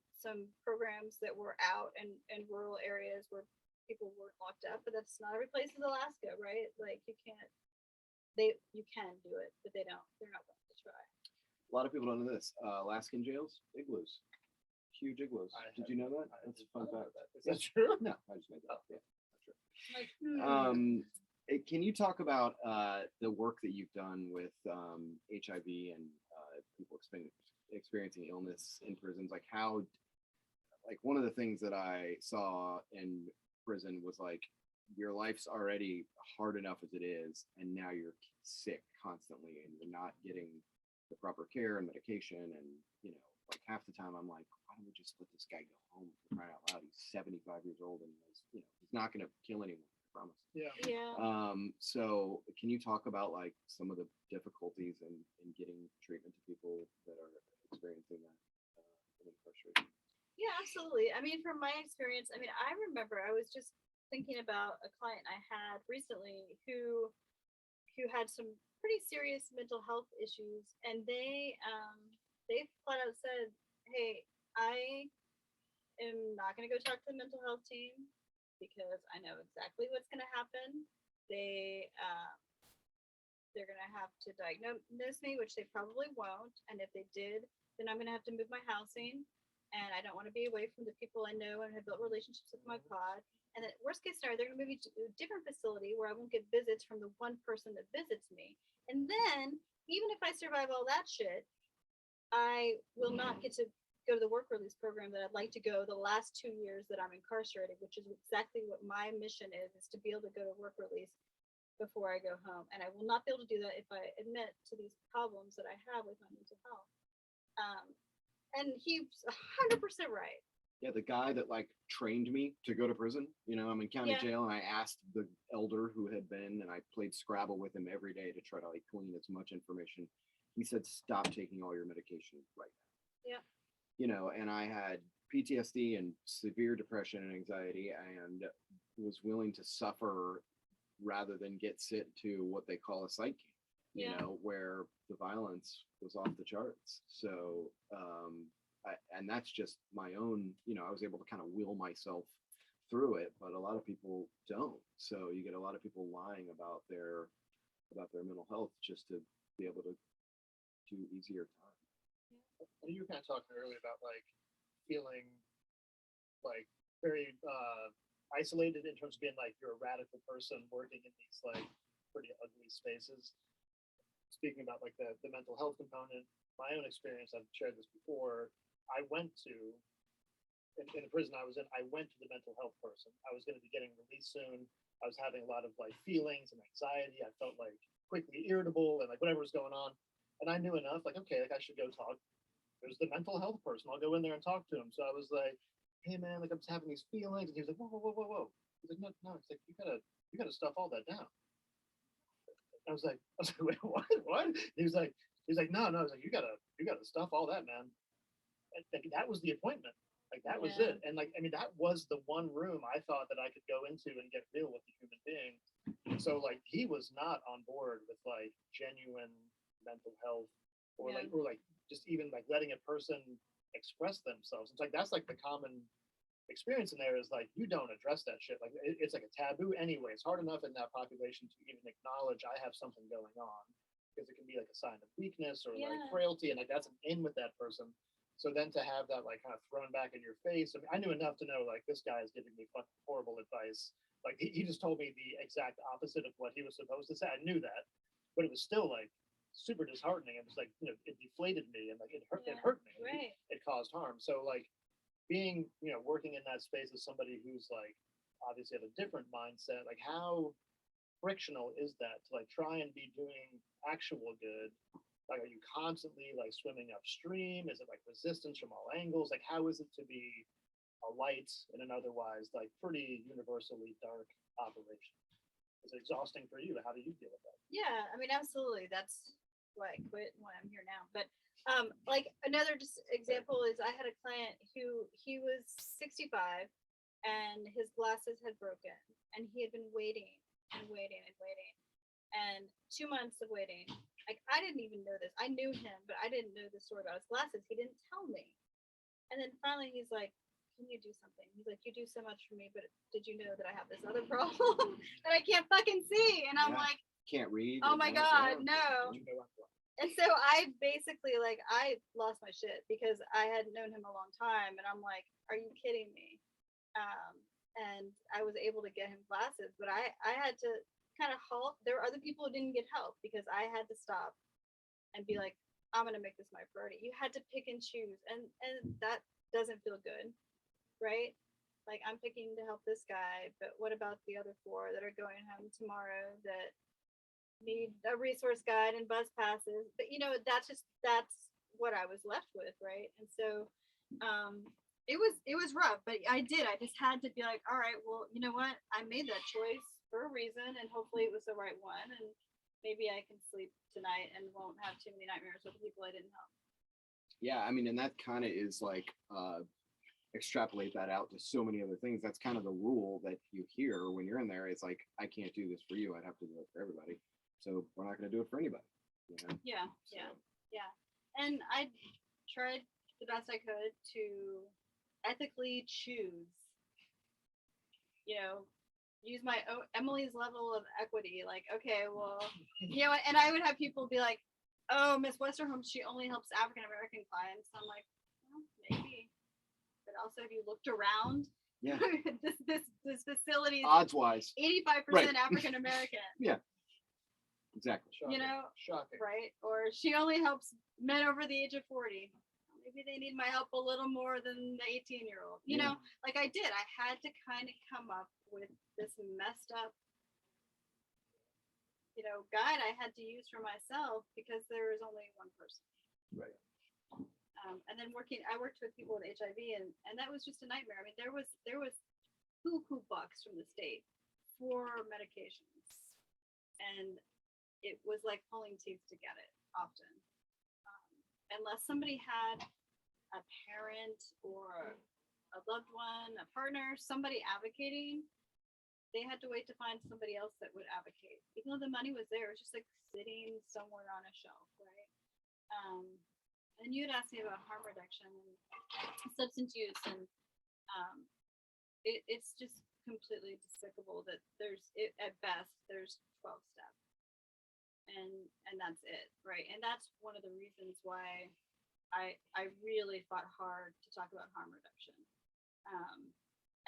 programs that were out in rural areas where people weren't locked up, but that's not every place is Alaska, right? Like you can do it, but they're not willing to try. A lot of people don't know this. Alaskan jails, igloos, huge igloos. Did you know that? That's a fun fact. Is that true? No, I just made that up. Yeah, that's true. Like, Can you talk about the work that you've done with HIV and people experiencing illness in prisons? Like one of the things that I saw in prison was like your life's already hard enough as it is, and now you're sick constantly, and you're not getting the proper care and medication, and like half the time I'm like, why don't we just let this guy go home for crying out loud? He's 75 years old, and he's not going to kill anyone. Promise. Yeah. So can you talk about like some of the difficulties in getting treatment to people that are experiencing that incarceration? Yeah, absolutely. I mean, from my experience, I remember I was just thinking about a client I had recently who had some pretty serious mental health issues, and they flat out said, "Hey, I am not going to go talk to the mental health team because I know exactly what's going to happen. They're going to have to diagnose me, which they probably won't. And if they did, then I'm going to have to move my housing. And I don't want to be away from the people I know and have built relationships with my pod. And then worst case scenario, they're going to move me to a different facility where I won't get visits from the one person that visits me. And then even if I survive all that shit, I will not get to go to the work release program that I'd like to go the last 2 years that I'm incarcerated, which is exactly what my mission is to be able to go to work release before I go home. And I will not be able to do that if I admit to these problems that I have with my mental health." And he's 100% right. Yeah, the guy that like trained me to go to prison, I'm in county jail, and I asked the elder who had been, and I played Scrabble with him every day to try to like glean as much information. He said, "Stop taking all your medication right now." Yeah. And I had PTSD and severe depression and anxiety, and was willing to suffer rather than get sent to what they call a psych camp, where the violence was off the charts. So, and that's just my own, I was able to kind of will myself through it, but a lot of people don't. So you get a lot of people lying about their mental health just to be able to do easier time. You were kind of talking earlier about like feeling like very isolated in terms of being like you're a radical person working in these like pretty ugly spaces. Speaking about like the mental health component, my own experience, I've shared this before. I went to in the prison I was in, I went to the mental health person. I was going to be getting released soon. I was having a lot of like feelings and anxiety. I felt like quickly irritable and like whatever was going on. And I knew enough, like, okay, like I should go talk. There's the mental health person. I'll go in there and talk to him. So I was like, "Hey man, like I'm just having these feelings." And he was like, "Whoa. He's like, no. It's like you gotta stuff all that down." I was like, "Wait, what?" He was like, "No." I was like, you gotta stuff all that, man. And that was the appointment. Like that was it. And like, I mean, that was the one room I thought that I could go into and get real with the human being. So like, he was not on board with like genuine mental health or like just even like letting a person express themselves. It's like that's like the common experience in there is like you don't address that shit. Like it's like a taboo anyway. It's hard enough in that population to even acknowledge I have something going on because it can be like a sign of weakness or like frailty, and like that's an in with that person. So then to have that like kind of thrown back in your face, I mean, I knew enough to know like this guy is giving me fucking horrible advice. Like he just told me the exact opposite of what he was supposed to say. I knew that, but it was still like super disheartening. It was like, you know, it deflated me and like it Yeah, hurt me. right. It caused harm. So like being, you know, working in that space as somebody who's like obviously have a different mindset, like how frictional is that to like try and be doing actual good? Like, are you constantly like swimming upstream? Is it like resistance from all angles? Like, how is it to be a light in an otherwise like pretty universally dark operation? Is it exhausting for you? How do you deal with that? Yeah, I mean, absolutely. That's why I quit and why I'm here now. But like another just example is I had a client who he was 65 and his glasses had broken and he had been waiting and waiting and waiting. And 2 months of waiting, like I didn't even know this. I knew him, but I didn't know the story about his glasses. He didn't tell me. And then finally he's like, can you do something? He's like, you do so much for me, but did you know that I have this other problem that I can't fucking see? And I'm Yeah. like, Can't read. oh my God, no. You know what? And so I basically like I lost my shit because I had known him a long time and I'm like, are you kidding me? And I was able to get him glasses, but I had to kind of halt. There were other people who didn't get help because I had to stop and be like, I'm gonna make this my priority. You had to pick and choose, and that doesn't feel good, right? Like I'm picking to help this guy, but what about the other four that are going home tomorrow that need a resource guide and bus passes? But you know, that's what I was left with, right? And so it was rough, but I just had to be like, all right, well, you know what? I made that choice for a reason and hopefully it was the right one and maybe I can sleep tonight and won't have too many nightmares with the people I didn't help. Yeah, I mean, and that kind of is like extrapolate that out to so many other things. That's kind of the rule that you hear when you're in there. It's like, I can't do this for you. I'd have to do it for everybody. So we're not going to do it for anybody. You know? Yeah, So, yeah. And I tried the best I could to ethically choose, you know, use my Emily's level of equity. Like, okay, well, you know, and I would have people be like, oh, Miss Westerholm, she only helps African American clients. I'm like, well, maybe. But also, if you looked around, yeah, this facility is odds wise, 85% Right. African American. yeah, exactly. Shocking. You know, Shocking. right? Or she only helps men over the age of 40. Maybe they need my help a little more than the 18-year-old. You know, like I did. I had to kind of come up with this messed up, you know, guide I had to use for myself because there was only one person. Right. And then I worked with people with HIV, and that was just a nightmare. I mean, there was poo bucks from the state for medications, and it was like pulling teeth to get it often. Unless somebody had a parent or a loved one, a partner, somebody advocating, they had to wait to find somebody else that would advocate. Even though the money was there, it was just like sitting somewhere on a shelf, right? And you had asked me about harm reduction and substance use, and it's just completely despicable that at best there's 12 steps, and that's it, right? And that's one of the reasons why I really fought hard to talk about harm reduction.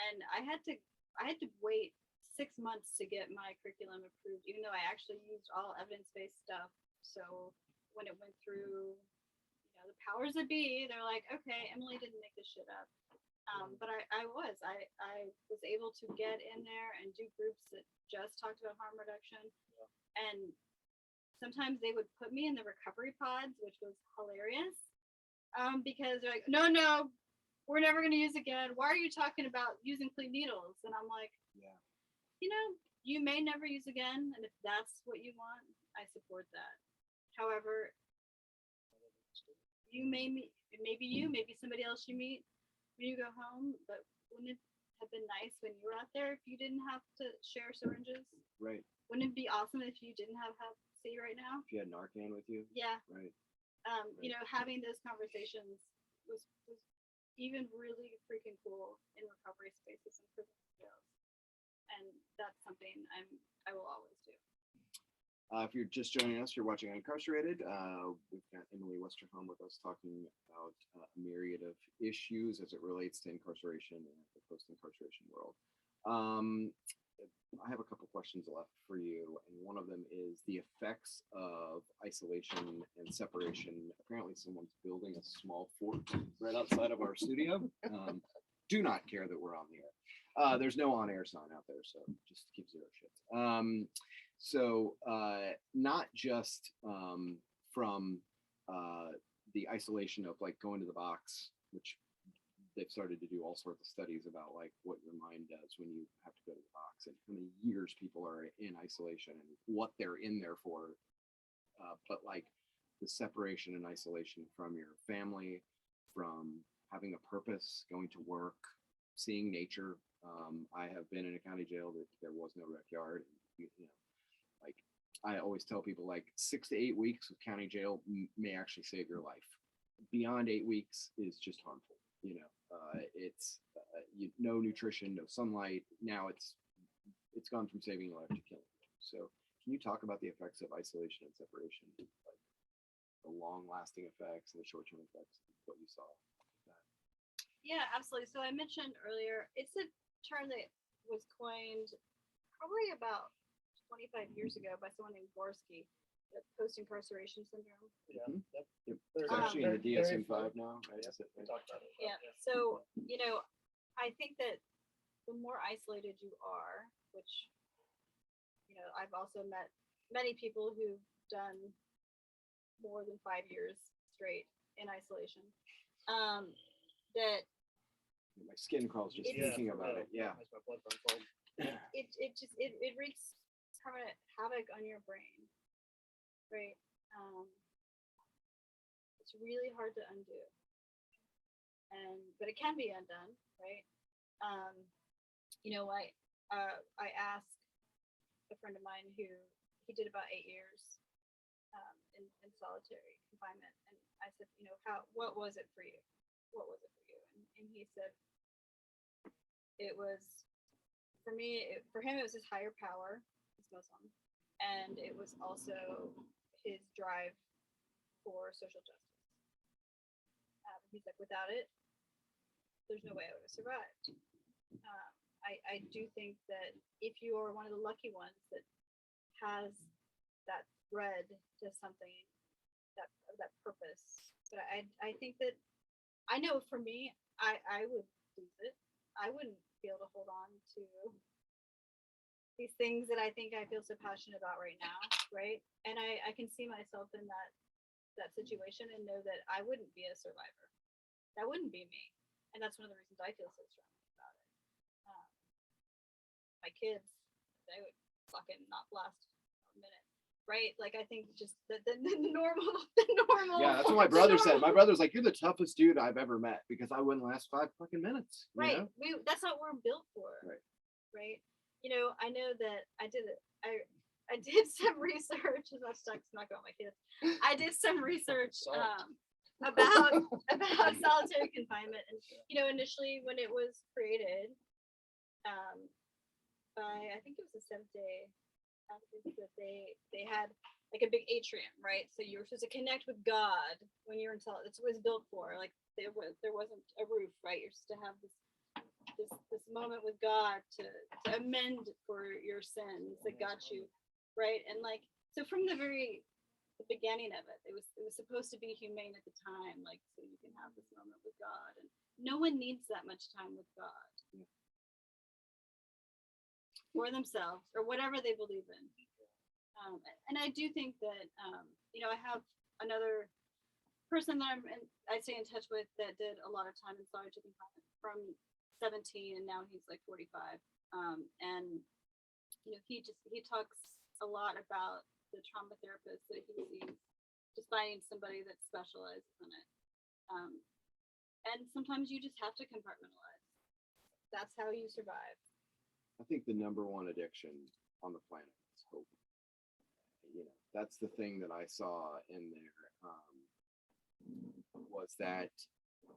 And I had to wait 6 months to get my curriculum approved, even though I actually used all evidence-based stuff. So when it went through, you know, the powers that be, they're like, okay, Emily didn't make this shit up. But I was able to get in there and do groups that just talked about harm reduction. Yeah. And sometimes they would put me in the recovery pods, which was hilarious. Because they're like, no, we're never going to use again. Why are you talking about using clean needles? And I'm like, Yeah. You know, you may never use again. And if that's what you want, I support that. However, maybe somebody else you meet when you go home, but wouldn't it have been nice when you were out there if you didn't have to share syringes? Right. Wouldn't it be awesome if you didn't have Hep C right now? If you had Narcan with you. Yeah. Right. You know, having those conversations was even really freaking cool in recovery spaces and prison jails. And that's something I will always do. If you're just joining us, you're watching Uncarcerated. We've got Emily Westerholm with us talking about a myriad of issues as it relates to incarceration and the post-incarceration world. I have a couple questions left for you, and one of them is the effects of isolation and separation. Apparently, someone's building a small fort right outside of our studio. Do not care that we're on the air. There's no on-air sign out there, so just keep zero shits. Not just from the isolation of like going to the box, which they've started to do all sorts of studies about like what your mind does when you have to go to the box and how many years people are in isolation and what they're in there for. But like the separation and isolation from your family, from having a purpose, going to work, seeing nature. I have been in a county jail that there was no backyard. Like I always tell people, like 6 to 8 weeks of county jail may actually save your life. Beyond 8 weeks is just harmful. It's no nutrition, no sunlight. Now it's gone from saving your life to killing you. So can you talk about the effects of isolation and separation, like the long-lasting effects and the short-term effects of what you saw? Yeah, absolutely. So I mentioned earlier, it's a term that was coined probably about 25 years ago by someone named Gorski, the post-incarceration syndrome. Yeah. Mhm. Yep. It's There's actually in the very- DSM-5 now, right? Yes, we talked about it. Yeah. So, I think that the more isolated you are, which, I've also met many people who've done more than 5 years straight in isolation, that My skin crawls just It's- thinking about it. Yeah. Makes my blood run cold. it wreaks permanent havoc on your brain, right? It's really hard to undo, but it can be undone, right? I asked a friend of mine who he did about 8 years in solitary confinement, and I said, what was it for you? What was it for you? And he said, it was, for him, it was his higher power, he's Muslim, and it was also his drive for social justice. He's like, without it, there's no way I would have survived. I do think that if you are one of the lucky ones that has that thread to something, that purpose, but I think that, I know for me, I would lose it. I wouldn't be able to hold on to these things that I think I feel so passionate about right now, right? And I can see myself in that situation and know that I wouldn't be a survivor. That wouldn't be me. And that's one of the reasons I feel so strongly about it. My kids, they would fucking not last a minute, right? Like I think just the normal. Yeah, that's what my brother said. My brother's like, "You're the toughest dude I've ever met," because I wouldn't last 5 fucking minutes. Right. That's not what we're built for. Right. Right. I know that I did some research. As much as I'm not going with my kids, I did some research about solitary confinement, and initially when it was created, by I think it was the Seventh Day Adventists, that they had like a big atrium, right? So you were supposed to connect with God when you're in solitary. That's what it was built for. Like there wasn't a roof, right? You're supposed to have this moment with God to amend for your sins that got you, right? And like so from the beginning of it, it was supposed to be humane at the time, like so you can have this moment with God, and no one needs that much time with God. Or themselves, or whatever they believe in. And I do think that, I have another person that I stay in touch with that did a lot of time in solitary confinement from 17, and now he's like 45. And he talks a lot about the trauma therapist that he sees, just finding somebody that specializes in it. And sometimes you just have to compartmentalize. That's how you survive. I think the number one addiction on the planet is hope. That's the thing that I saw in there, was that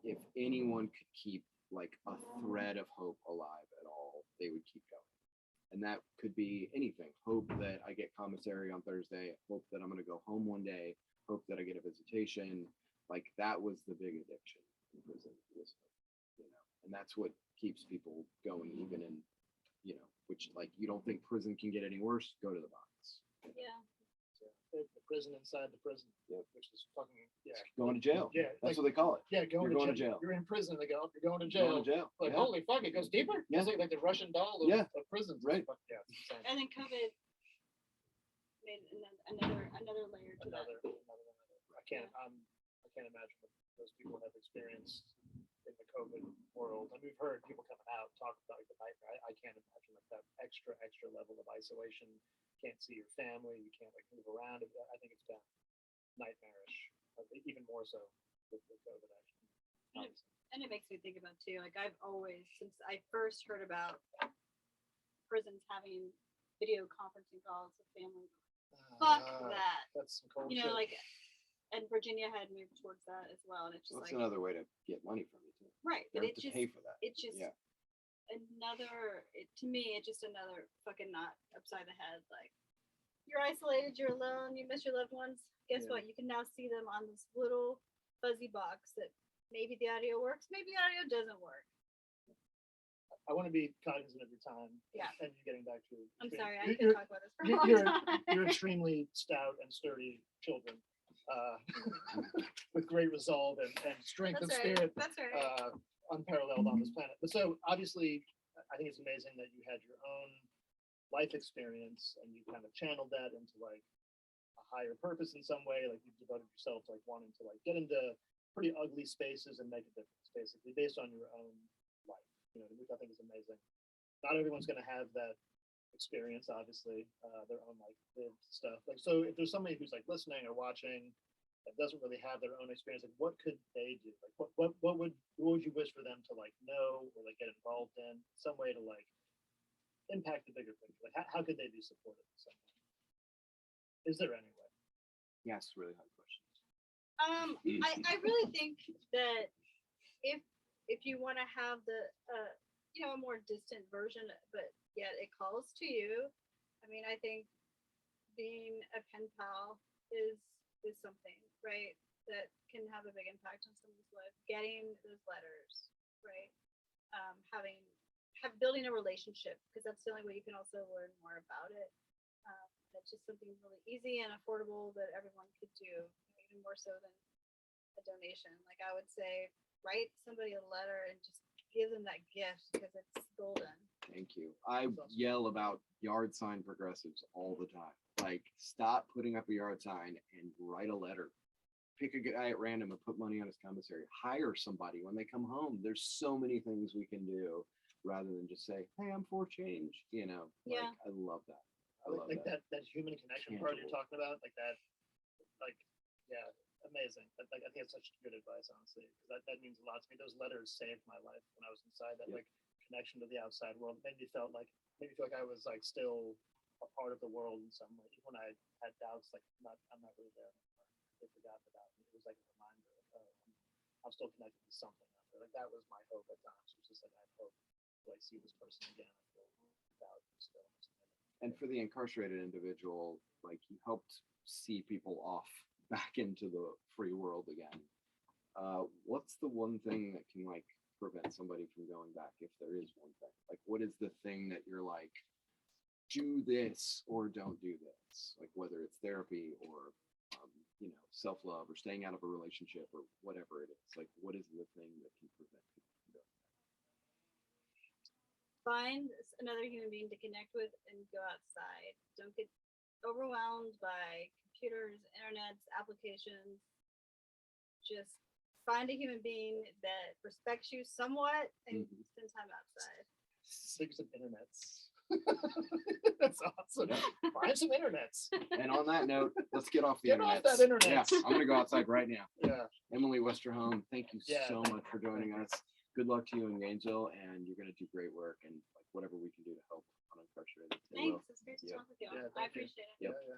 if anyone could keep like a thread of hope alive at all, they would keep going. And that could be anything. Hope that I get commissary on Thursday, hope that I'm going to go home one day, hope that I get a visitation. Like that was the big addiction in prison, was hope, and that's what keeps people going even in you know, which like, you don't think prison can get any worse, go to the box. Yeah. The prison inside the prison, Yep. which is fucking, yeah. Going to jail. Yeah, That's like, what they call it. yeah, You're going to jail. You're in prison, they go, you're going to Going jail. to jail. Like, Yeah. holy fuck, it goes deeper? Yeah. It's like the Russian doll of, Yeah. of prisons. Right. Yeah, it's insane. And then COVID made another layer to that. I can't imagine what those people have experienced in the COVID world. And we've heard people coming out talk about like, the nightmare. I can't imagine like that extra level of isolation. Can't see your family. You can't like move around. I think it's been nightmarish, even more so with COVID actually. And it makes me think about too, like I've always, since I first heard about prisons having video conferencing calls with family, fuck that. That's some cold You shit. know, like, and Virginia had moved towards that as well. And it's just That's like, another way to get money from you too. right. You But have it to just, pay for that. it's just Yeah. to me, it's just another fucking knot upside the head. Like, you're isolated, you're alone, you miss your loved ones. Guess Yeah. what? You can now see them on this little fuzzy box that maybe the audio works, maybe the audio doesn't work. I want to be cognizant of your time. Yeah. And you getting back to. I'm sorry, I you're- could talk about this for a long you're, time. you're extremely stout and sturdy children, with great resolve and strength That's of right. spirit, That's right. unparalleled on this planet. But so obviously, I think it's amazing that you had your own life experience and you kind of channeled that into like a higher purpose in some way. Like you devoted yourself to like wanting to like get into pretty ugly spaces and make a difference, basically based on your own life. You know, which I think is amazing. Not everyone's going to have that experience, obviously, their own like lived stuff. Like, so if there's somebody who's like listening or watching that doesn't really have their own experience, like what could they do? Like, what would you wish for them to like know or like get involved in some way to like impact the bigger picture? Like, how could they be supported in some way? Is there any way? Yes, really hard questions. I really think that if you want to have the you know, a more distant version, but yet it calls to you. I mean, I think being a pen pal is something, right, that can have a big impact on someone's life. Getting those letters, right? Building a relationship, because that's the only way you can also learn more about it. That's just something really easy and affordable that everyone could do, even more so than a donation. Like I would say, write somebody a letter and just give them that gift because it's golden. Thank you. I yell about yard sign progressives all the time. Like, stop putting up a yard sign and write a letter. Pick a guy at random and put money on his commissary. Hire somebody when they come home. There's so many things we can do rather than just say, "Hey, I'm for change." You know, Yeah. like, I love that. I love Like that. that human connection part you're Tangible. talking about, like that, like, yeah, amazing. Like, I think it's such good advice, honestly, because that means a lot to me. Those letters saved my life when I was inside that Yeah. like connection to the outside world. It made me feel like I was like still a part of the world in some way. Even when I had doubts, like I'm not really there anymore. They forgot about me. It was like a reminder of I'm still connected to something out there. Like that was my hope at times. It was just like I hope to like see this person again. I feel valued still. And for the incarcerated individual, like, you helped see people off back into the free world again. What's the one thing that can like prevent somebody from going back, if there is one thing? Like, what is the thing that you're like, do this or don't do this? Like, whether it's therapy or you know, self-love or staying out of a relationship or whatever it is. Like, what is the thing that can prevent people from going back? Find another human being to connect with and go outside. Don't get overwhelmed by computers, internets, applications. Just find a human being that respects you somewhat and Mhm. spend time outside. Six of internets. That's awesome. Yeah. Find some internets. And on that note, let's get off the Get internet. off that internet. Yeah, I'm gonna go outside right now. Yeah. Emily Westerholm, thank you Yeah, so thank much you. for joining us. Good luck to you in Gainesville, and you're gonna do great work, and like whatever we can do to help on Uncarcerated. They will. Thanks. It's great to Yeah. talk with you. Yeah, I thank you. appreciate it. Yep. Yeah.